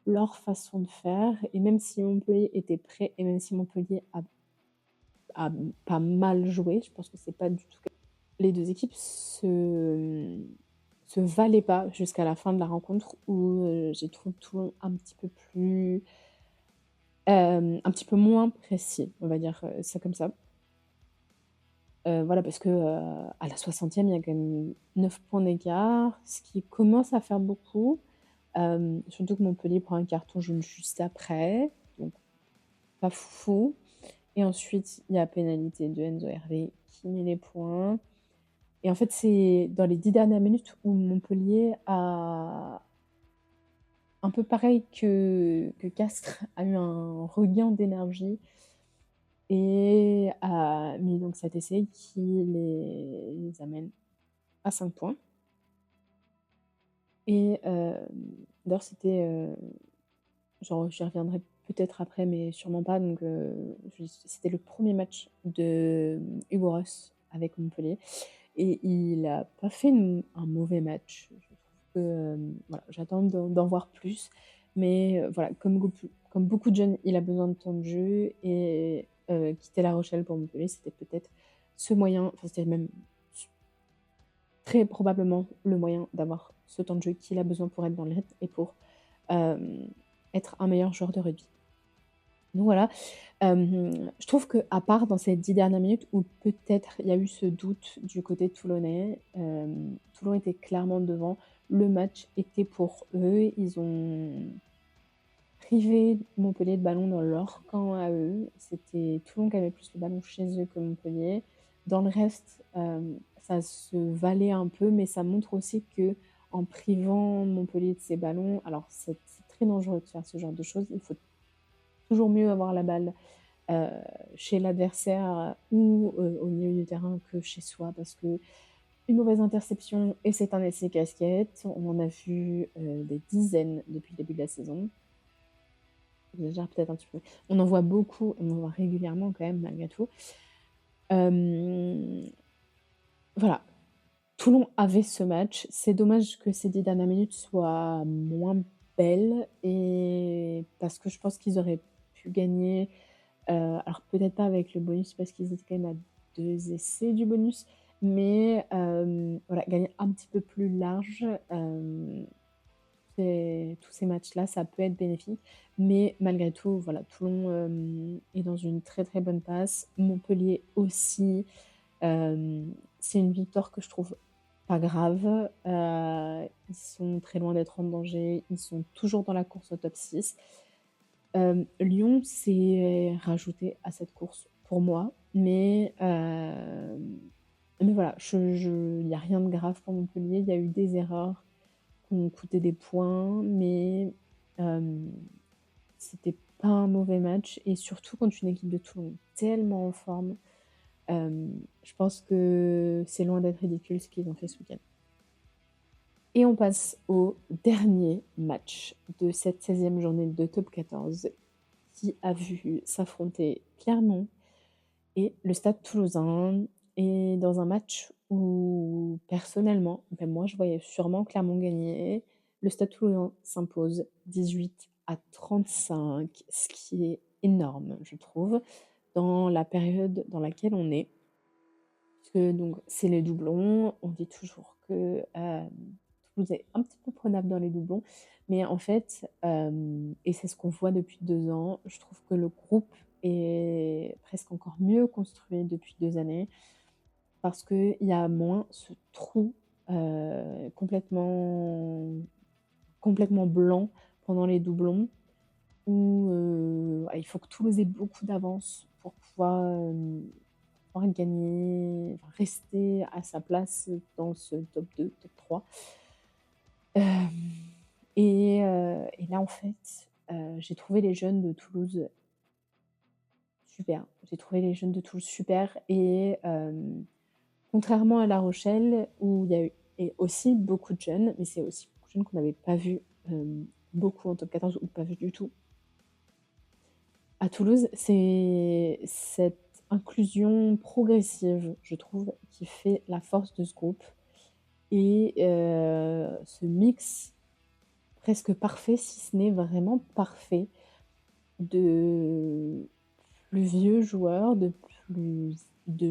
leur façon de faire et même si Montpellier était prêt et même si Montpellier a pas mal joué, je pense que c'est pas du tout les 2 équipes se valaient pas jusqu'à la fin de la rencontre où, j'ai trouvé Toulon un petit peu plus un petit peu moins précis, on va dire, ça comme ça. Voilà parce que, à la 60e, il y a quand même 9 points d'écart, ce qui commence à faire beaucoup, surtout que Montpellier prend un carton jaune juste après, donc pas foufou et ensuite il y a pénalité de Enzo Hervé qui met les points et en fait, c'est dans les 10 dernières minutes où Montpellier a un peu pareil que Castres, a eu un regain d'énergie et a mis donc cet essai qui les amène à 5 points et d'ailleurs c'était, genre j'y reviendrai peut-être après mais sûrement pas donc c'était le premier match de Hugo Ross avec Montpellier et il a pas fait un mauvais match. Je trouve que, voilà, j'attends d'en voir plus mais voilà, comme beaucoup de jeunes, il a besoin de temps de jeu et quitter La Rochelle pour Montpellier, c'était peut-être ce moyen enfin c'était même très probablement le moyen d'avoir ce temps de jeu qu'il a besoin pour être dans le rythme et pour, hem, être un meilleur joueur de rugby. Donc voilà, je trouve qu'à part dans ces 10 dernières minutes où peut-être il y a eu ce doute du côté toulonnais, Toulon était clairement devant. Le match était pour eux. Ils ont privé Montpellier de ballon dans leur camp à eux. C'était Toulon qui avait plus le ballon chez eux que Montpellier. Dans le reste, ça se valait un peu, mais ça montre aussi qu'en privant Montpellier de ses ballons alors c'est très dangereux de faire ce genre de choses. Il faut toujours mieux avoir la balle, heu, chez l'adversaire ou, au milieu du terrain que chez soi parce qu'une mauvaise interception et c'est un essai casquette. On en a vu, des dizaines depuis le début de la saison. J'exagère peut-être un petit peu. On en voit beaucoup, on en voit régulièrement quand même malgré tout. Hem, voilà, Toulon avait ce match. C'est dommage que ces 10 dernières minutes soient moins belles et parce que je pense qu'ils auraient pu gagner, alors peut-être pas avec le bonus parce qu'ils étaient quand même à 2 essais du bonus, mais voilà, gagner un petit peu plus large, tous ces matchs-là, ça peut être bénéfique. Mais malgré tout, voilà, Toulon, est dans une très, très bonne passe. Montpellier aussi. C'est une victoire que je trouve pas grave. Ils sont très loin d'être en danger. Ils sont toujours dans la course au top 6. Lyon s'est rajouté à cette course pour moi, mais voilà, il y a rien de grave pour Montpellier. Il y a eu des erreurs qui ont coûté des points, mais hem, c'était pas un mauvais match et surtout contre une équipe de Toulon tellement en forme, je pense que c'est loin d'être ridicule ce qu'ils ont fait ce week-end. Et on passe au dernier match de cette 16e journée de top 14 qui a vu s'affronter Clermont et le Stade Toulousain. Et dans un match où personnellement, ben moi je voyais sûrement Clermont gagner. Le Stade Toulousain s'impose 18-35, ce qui est énorme, je trouve, dans la période dans laquelle on est. Parce que donc c'est les doublons, on dit toujours que, Toulouse est un petit peu prenable dans les doublons, mais en fait, et c'est ce qu'on voit depuis 2 ans, je trouve que le groupe est presque encore mieux construit depuis 2 années parce qu'il y a moins ce trou, complètement blanc pendant les doublons où, il faut que Toulouse ait beaucoup d'avance pour pouvoir gagner, enfin rester à sa place dans ce top 2, top 3. Hem et là, en fait, j'ai trouvé les jeunes de Toulouse super. J'ai trouvé les jeunes de Toulouse super et contrairement à La Rochelle où il y a eu et aussi beaucoup de jeunes, mais c'est aussi beaucoup de jeunes qu'on n'avait pas vus, beaucoup en top 14 ou pas vus du tout. À Toulouse, c'est cette inclusion progressive, je trouve, qui fait la force de ce groupe et ce mix presque parfait, si ce n'est vraiment parfait, de plus vieux joueurs, de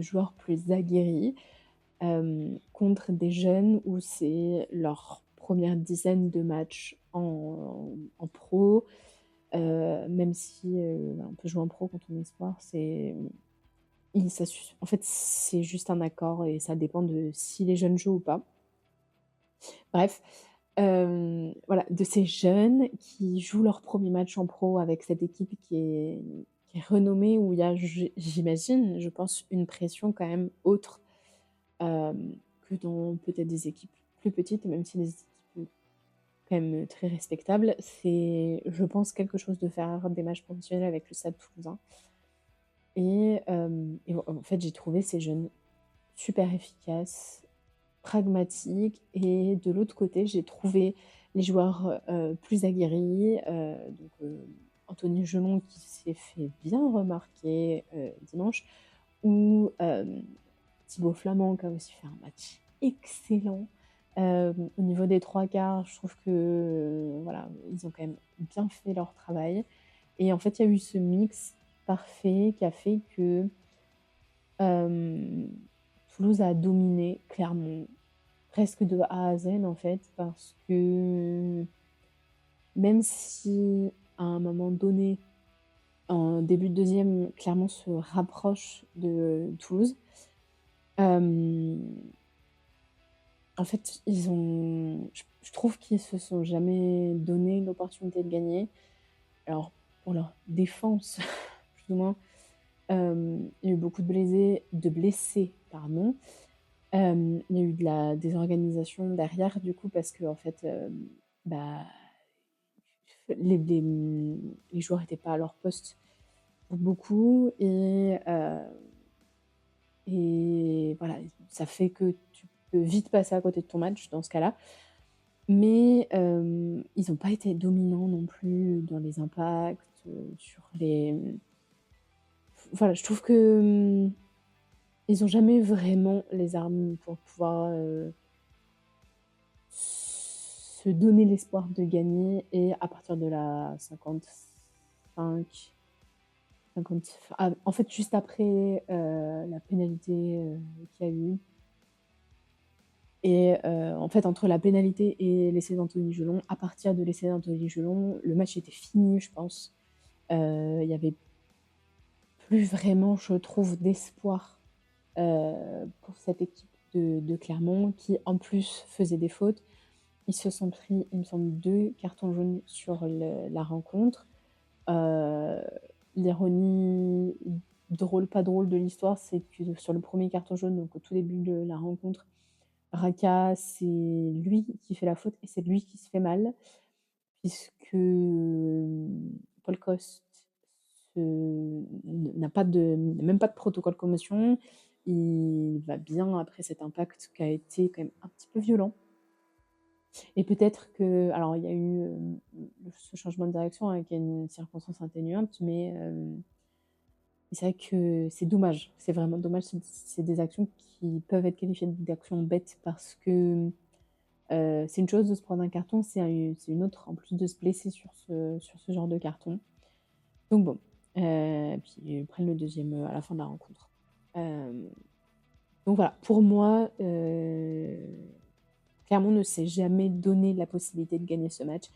joueurs plus aguerris, contre des jeunes où c'est leur première dizaine de matchs en pro. Même si, on peut jouer en pro quand on est espoir, en fait, c'est juste un accord et ça dépend de si les jeunes jouent ou pas. Bref, voilà, de ces jeunes qui jouent leur premier match en pro avec cette équipe qui est renommée, où il y a, j'imagine, je pense, une pression quand même autre, que dans peut-être des équipes plus petites, même si des équipes quand même très respectables. C'est, je pense, quelque chose de faire des matchs professionnels avec le Stade Toulousain et en fait, j'ai trouvé ces jeunes super efficaces, pragmatiques et de l'autre côté, j'ai trouvé les joueurs, plus aguerris, donc Anthony Gelon qui s'est fait bien remarquer, dimanche ou Thibaut Flamand qui a aussi fait un match excellent. Au niveau des 3 quarts, je trouve que, voilà, ils ont quand même bien fait leur travail et en fait, il y a eu ce mix parfait qui a fait que, hem, Toulouse a dominé Clermont. Presque de A à Z, en fait, parce que même si, à un moment donné, en début de 2e, Clermont se rapproche de Toulouse, hem, en fait, je trouve qu'ils se sont jamais donné l'opportunité de gagner. Alors, pour leur défense, plus ou moins, il y a eu beaucoup de blessés, pardon. Il y a eu de la désorganisation derrière du coup parce qu'en fait, bah, les joueurs étaient pas à leur poste pour beaucoup et voilà, ça fait que tu peux vite passer à côté de ton match dans ce cas-là. Mais ils ont pas été dominants non plus dans les impacts, sur les voilà, je trouve que, ils ont jamais vraiment les armes pour pouvoir, se donner l'espoir de gagner et à partir de la 55, 50, en fait, juste après, la pénalité, qu'il y a eu, et en fait, entre la pénalité et l'essai d'Anthony Gelon, à partir de l'essai d'Anthony Gelon, le match était fini, je pense. Il y avait plus vraiment, je trouve, d'espoir, pour cette équipe de Clermont qui, en plus, faisait des fautes. Ils se sont pris, il me semble, 2 cartons jaunes sur la rencontre. Heu, L'ironie drôle, pas drôle de l'histoire, c'est que sur le premier carton jaune, donc au tout début de la rencontre, Raka, c'est lui qui fait la faute et c'est lui qui se fait mal puisque, Paul Coste n'a pas n'a même pas de protocole commotion. Il va bien après cet impact qui a été quand même un petit peu violent. Et peut-être que alors il y a eu, ce changement de direction avec une circonstance atténuante, mais c'est vrai que c'est dommage. C'est vraiment dommage. C'est des actions qui peuvent être qualifiées d'actions bêtes parce que, c'est une chose de se prendre un carton, c'est une autre en plus de se blesser sur ce genre de carton. Donc bon, puis ils prennent le deuxième à la fin de la rencontre. Hem, donc voilà, pour moi, Clermont ne s'est jamais donné la possibilité de gagner ce match.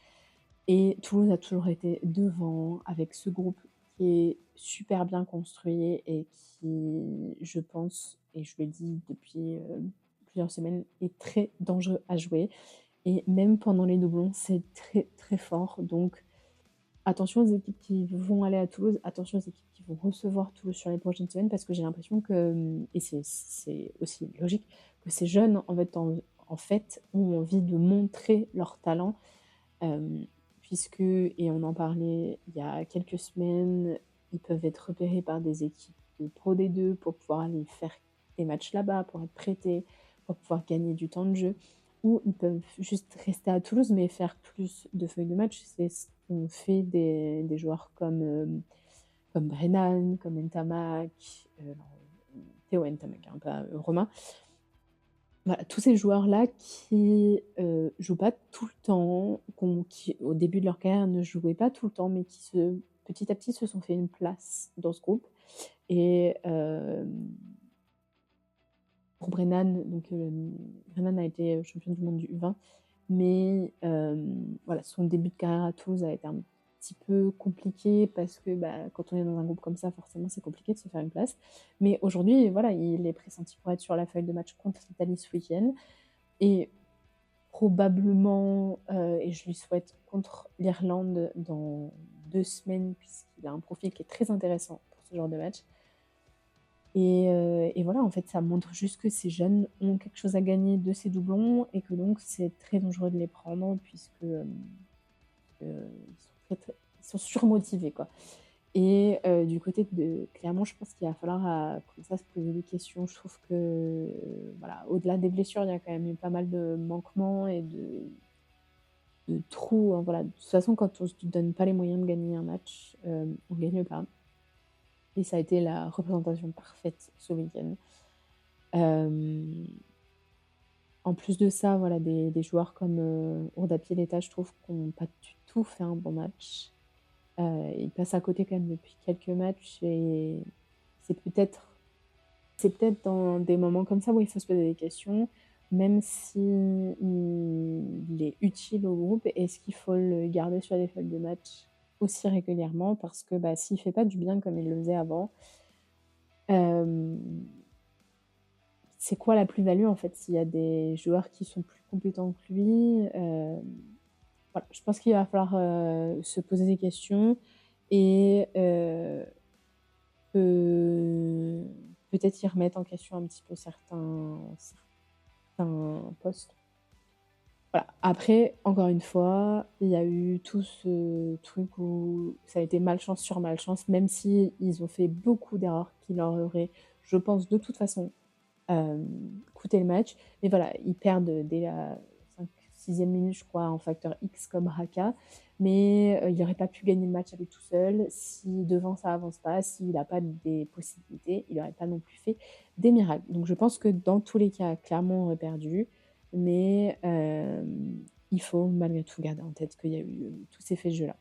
Et Toulouse a toujours été devant avec ce groupe qui est super bien construit et qui, je pense, et je le dis depuis plusieurs semaines, est très dangereux à jouer. Et même pendant les doublons, c'est très très fort. Donc attention aux équipes qui vont aller à Toulouse, attention aux équipes qui vont recevoir Toulouse sur les prochaines semaines, parce que j'ai l'impression que, et c'est aussi logique, que ces jeunes, en fait, ont envie de montrer leur talent. Hem, Puisque, et on en parlait il y a quelques semaines, ils peuvent être repérés par des équipes de Pro D2 pour pouvoir aller faire des matchs là-bas, pour être prêtés, pour pouvoir gagner du temps de jeu, ou ils peuvent juste rester à Toulouse, mais faire plus de feuilles de match. C'est ce qu'ont fait des joueurs comme Brennan, comme Ntamak, alors, Théo Ntamak, hein, pas Romain. Voilà, tous ces joueurs-là qui, jouent pas tout le temps, qui au début de leur carrière ne jouaient pas tout le temps, mais qui petit à petit se sont fait une place dans ce groupe. Et pour Brennan, donc Brennan a été champion du monde du U20, mais voilà, son début de carrière à Toulouse a été un petit peu compliqué parce que, bah, quand on est dans un groupe comme ça, forcément, c'est compliqué de se faire une place. Mais aujourd'hui, voilà, il est pressenti pour être sur la feuille de match contre l'Italie ce week-end et probablement, et je lui souhaite, contre l'Irlande dans 2 semaines puisqu'il a un profil qui est très intéressant pour ce genre de match. Et voilà, en fait, ça montre juste que ces jeunes ont quelque chose à gagner de ces doublons et que donc c'est très dangereux de les prendre puisque, ils sont surmotivés, quoi. Et du côté de Clermont, je pense qu'il va falloir, commencer à se poser des questions. Je trouve que, voilà, au-delà des blessures, il y a quand même eu pas mal de manquements et de trous, hein, voilà. De toute façon, quand on ne se donne pas les moyens de gagner un match, on ne gagne pas. Et ça a été la représentation parfaite ce week-end. Hem, En plus de ça, voilà, des joueurs comme, Ourda Pileta, je trouve qui ont pas du tout fait un bon match. Ils passent à côté quand même depuis quelques matchs et c'est peut-être c'est peut-être dans des moments comme ça où il faut se poser des questions, même s'il est utile au groupe, est-ce qu'il faut le garder sur les feuilles de match aussi régulièrement? Parce que, bah, s'il fait pas du bien comme il le faisait avant, hem, c'est quoi la plus-value en fait? S'il y a des joueurs qui sont plus compétents que lui, voilà, je pense qu'il va falloir, se poser des questions et peut peut-être y remettre en question un petit peu certains postes. Voilà. Après, encore une fois, il y a eu tout ce truc où ça a été malchance sur malchance, même si ils ont fait beaucoup d'erreurs qui leur auraient, je pense, de toute façon, coûté le match. Mais voilà, ils perdent dès la 5e minute, je crois, en facteur X comme Raka. Mais il n'aurait pas pu gagner le match à lui tout seul. Si devant ça avance pas, s'il n'a pas des possibilités, il n'aurait pas non plus fait des miracles. Donc je pense que dans tous les cas, clairement, on aurait perdu. Mais il faut malgré tout garder en tête qu'il y a eu tous ces faits de jeu-là.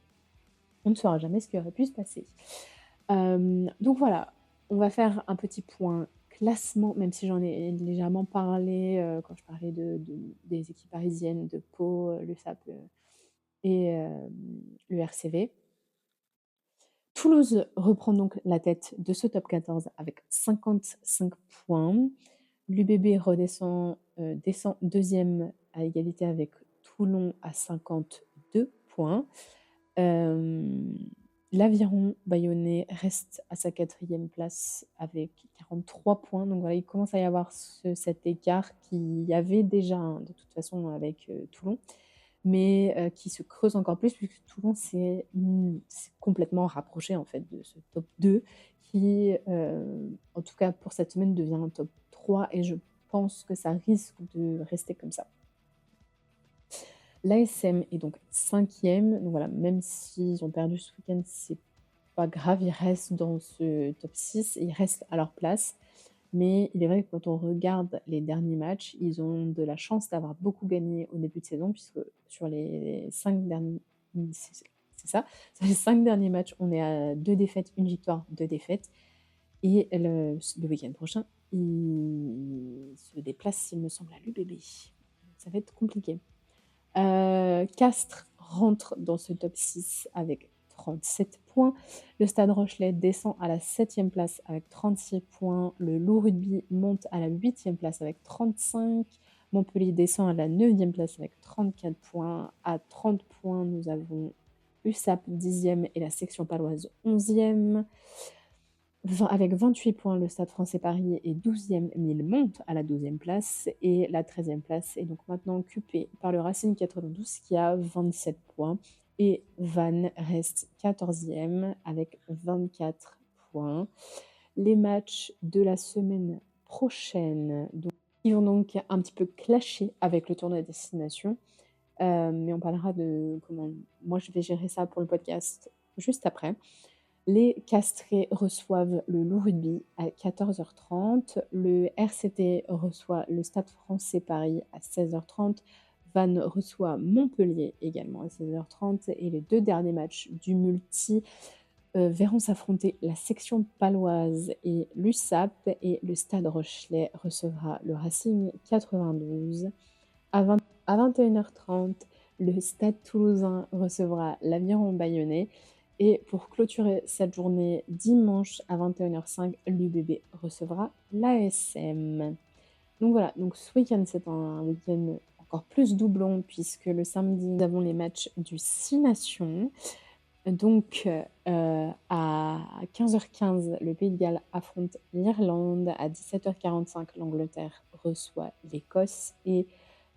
On ne saura jamais ce qui aurait pu se passer. Donc voilà, on va faire un petit point classement, même si j'en ai légèrement parlé, quand je parlais des équipes parisiennes de Pau, le SAP, et le RCV. Toulouse reprend donc la tête de ce top 14 avec 55 points. L'UBB descend deuxième à égalité avec Toulon à 52 points. L'Aviron bayonnais reste à sa quatrième place avec 43 points. Donc voilà, il commence à y avoir cet écart qu'il y avait déjà, hein, de toute façon avec Toulon, mais qui se creuse encore plus puisque Toulon s'est complètement rapproché en fait de ce top 2 qui, en tout cas pour cette semaine, devient un top 3 et je pense que ça risque de rester comme ça. L'ASM est donc cinquième, donc voilà, même s'ils ont perdu ce week-end, c'est pas grave, ils restent dans ce top 6, ils restent à leur place. Mais il est vrai que quand on regarde les derniers matchs, ils ont de la chance d'avoir beaucoup gagné au début de saison, puisque sur les 5 derniers, c'est ça, sur les 5 derniers matchs, on est à 2 défaites, 1 victoire, 2 défaites. Et le week-end prochain, ils se déplacent, il me semble, à l'UBB. Ça va être compliqué. Castres rentre dans ce top 6 avec 37 points. Le Stade Rochelais descend à la 7e place avec 36 points. Le Loup Rugby monte à la 8e place avec 35. Montpellier descend à la 9e place avec 34 points. À 30 points, nous avons USAP 10e et la section paloise 11e. Avec 28 points, le Stade Français Paris est 12e, mais il monte à la 12e place. Et la 13e place est donc maintenant occupée par le Racing 92 qui a 27 points. Et Vannes reste 14e avec 24 points. Les matchs de la semaine prochaine, donc, ils vont donc un petit peu clasher avec le tournoi de destination. Mais on parlera de comment moi je vais gérer ça pour le podcast juste après. Les Castrés reçoivent le Loup Rugby à 14h30. Le RCT reçoit le Stade Français Paris à 16h30. Vannes reçoit Montpellier également à 16h30. Et les 2 derniers matchs du multi verront s'affronter la section paloise et l'USAP. Et le Stade Rochelais recevra le Racing 92. À 21h30, le Stade Toulousain recevra l'Aviron Bayonnais. Et pour clôturer cette journée, dimanche à 21h05, l'UBB recevra l'ASM. Donc voilà, donc ce week-end, c'est un week-end encore plus doublon, puisque le samedi, nous avons les matchs du 6 Nations. Donc à 15h15, le Pays de Galles affronte l'Irlande. À 17h45, l'Angleterre reçoit l'Écosse. Et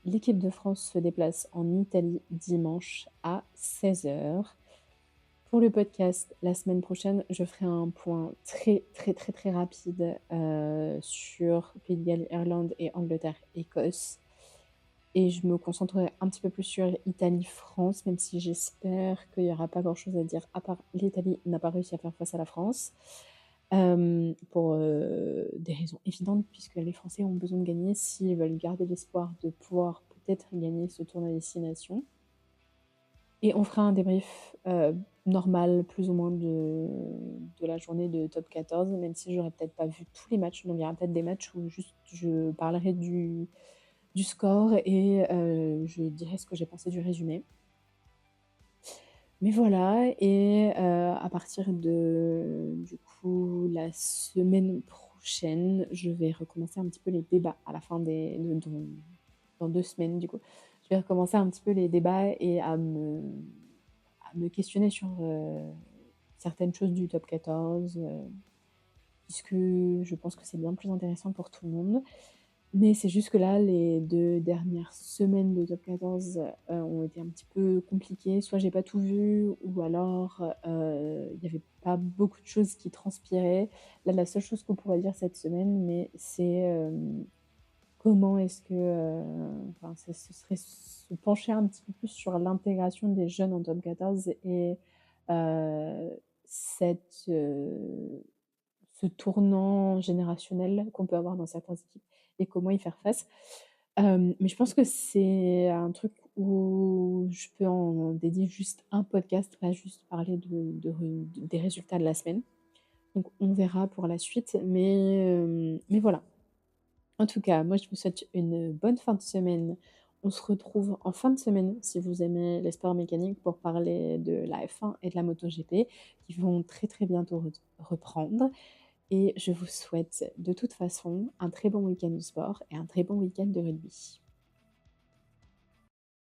l'équipe de France se déplace en Italie dimanche à 16h. Pour le podcast, la semaine prochaine, je ferai un point très, très, très, très rapide sur Pays de Galles, Irlande et Angleterre, Écosse. Et je me concentrerai un petit peu plus sur Italie-France, même si j'espère qu'il n'y aura pas grand-chose à dire, à part l'Italie n'a pas réussi à faire face à la France, pour des raisons évidentes, puisque les Français ont besoin de gagner s'ils veulent garder l'espoir de pouvoir peut-être gagner ce tournoi destination. Et on fera un débrief normal, plus ou moins, de la journée de top 14, même si j'aurais peut-être pas vu tous les matchs. Donc il y aura peut-être des matchs où juste je parlerai du score et je dirai ce que j'ai pensé du résumé. Mais voilà, et à partir de, du coup, la semaine prochaine, je vais recommencer un petit peu les débats à la fin dans 2 semaines, du coup. Je vais recommencer un petit peu les débats et à me questionner sur certaines choses du top 14, puisque je pense que c'est bien plus intéressant pour tout le monde. Mais c'est juste que là, les 2 dernières semaines de top 14 ont été un petit peu compliquées. Soit j'ai pas tout vu, ou alors il y avait pas beaucoup de choses qui transpiraient. Là, la seule chose qu'on pourrait dire cette semaine, mais c'est comment est-ce que, enfin, ce serait se pencher un petit peu plus sur l'intégration des jeunes en top 14 et cette, ce tournant générationnel qu'on peut avoir dans certaines équipes et comment y faire face. Mais je pense que c'est un truc où je peux en dédier juste un podcast, pas juste parler des résultats de la semaine. Donc on verra pour la suite, mais voilà. En tout cas, moi, je vous souhaite une bonne fin de semaine. On se retrouve en fin de semaine, si vous aimez les sports mécaniques, pour parler de la F1 et de la MotoGP, qui vont très, très bientôt reprendre. Et je vous souhaite de toute façon un très bon week-end de sport et un très bon week-end de rugby.